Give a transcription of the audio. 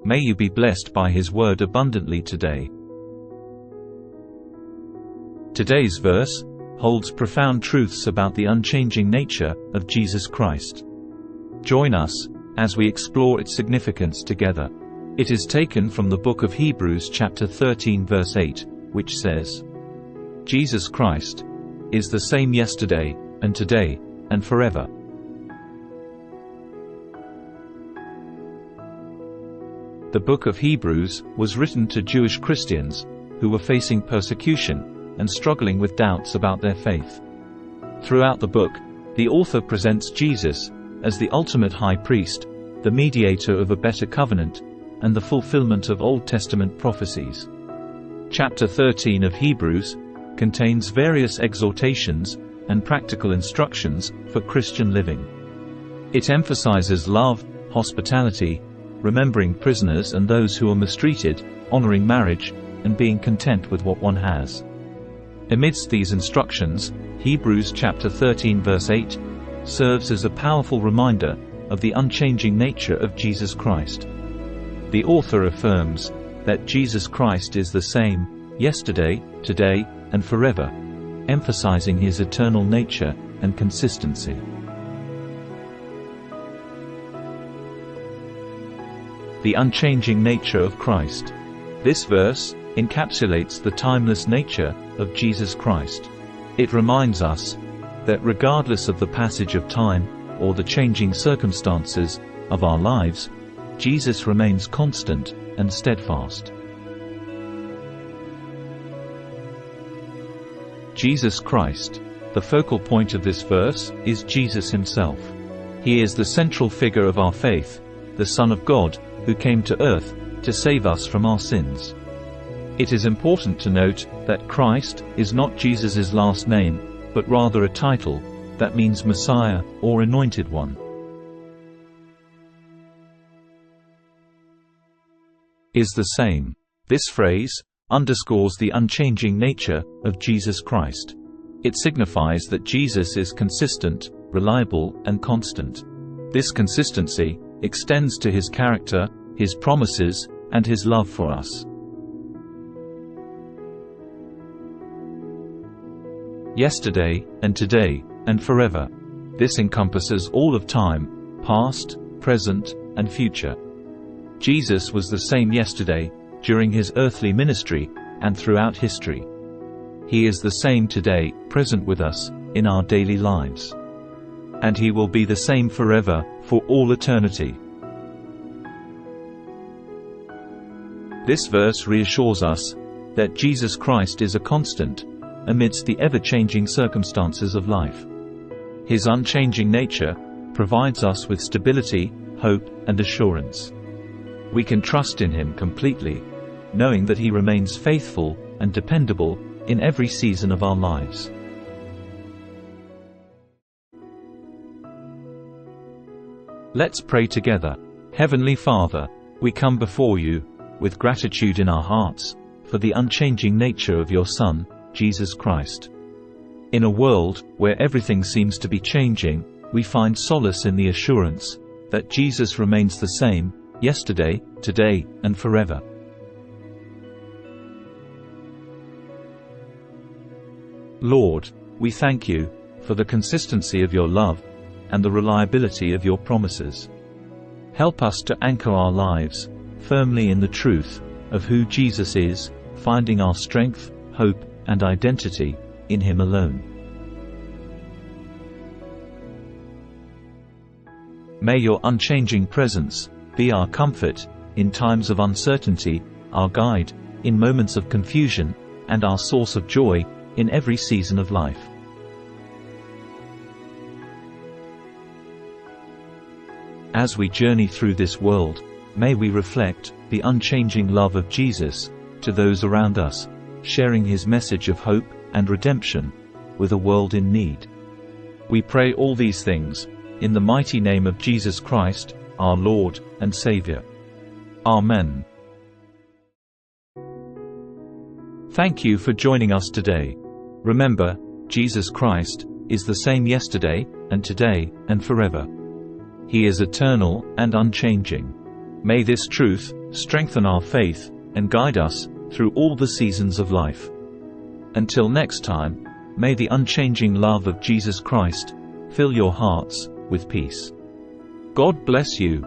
May you be blessed by His word abundantly today. Today's verse holds profound truths about the unchanging nature of Jesus Christ. Join us as we explore its significance together. It is taken from the book of Hebrews chapter 13 verse 8, which says, "Jesus Christ is the same yesterday, and today, and forever." The book of Hebrews was written to Jewish Christians who were facing persecution and struggling with doubts about their faith. Throughout the book, the author presents Jesus as the ultimate high priest, the mediator of a better covenant, and the fulfillment of Old Testament prophecies. Chapter 13 of Hebrews contains various exhortations and practical instructions for Christian living. It emphasizes love, hospitality, remembering prisoners and those who are mistreated, honoring marriage, and being content with what one has. Amidst these instructions, Hebrews chapter 13 verse 8 serves as a powerful reminder of the unchanging nature of Jesus Christ. The author affirms that Jesus Christ is the same yesterday, today, and forever, emphasizing His eternal nature and consistency. The unchanging nature of Christ. This verse encapsulates the timeless nature of Jesus Christ. It reminds us that regardless of the passage of time or the changing circumstances of our lives, Jesus remains constant and steadfast. Jesus Christ. The focal point of this verse is Jesus Himself. He is the central figure of our faith, the Son of God, who came to earth to save us from our sins. It is important to note that Christ is not Jesus' last name, but rather a title that means Messiah or Anointed One. Is the same. This phrase underscores the unchanging nature of Jesus Christ. It signifies that Jesus is consistent, reliable, and constant. This consistency extends to His character, His promises, and His love for us. Yesterday, and today, and forever. This encompasses all of time, past, present, and future. Jesus was the same yesterday, during His earthly ministry, and throughout history. He is the same today, present with us, in our daily lives. And He will be the same forever, for all eternity. This verse reassures us that Jesus Christ is a constant amidst the ever-changing circumstances of life. His unchanging nature provides us with stability, hope, and assurance. We can trust in Him completely, knowing that He remains faithful and dependable in every season of our lives. Let's pray together. Heavenly Father, we come before You with gratitude in our hearts for the unchanging nature of Your Son, Jesus Christ. In a world where everything seems to be changing, we find solace in the assurance that Jesus remains the same, yesterday, today, and forever. Lord, we thank You for the consistency of Your love and the reliability of Your promises. Help us to anchor our lives firmly in the truth of who Jesus is, finding our strength, hope, and identity in Him alone. May Your unchanging presence be our comfort in times of uncertainty, our guide in moments of confusion, and our source of joy in every season of life. As we journey through this world, may we reflect the unchanging love of Jesus to those around us, sharing His message of hope and redemption with a world in need. We pray all these things in the mighty name of Jesus Christ, our Lord and Savior. Amen. Thank you for joining us today. Remember, Jesus Christ is the same yesterday, and today, and forever. He is eternal and unchanging. May this truth strengthen our faith, and guide us through all the seasons of life. Until next time, may the unchanging love of Jesus Christ fill your hearts with peace. God bless you.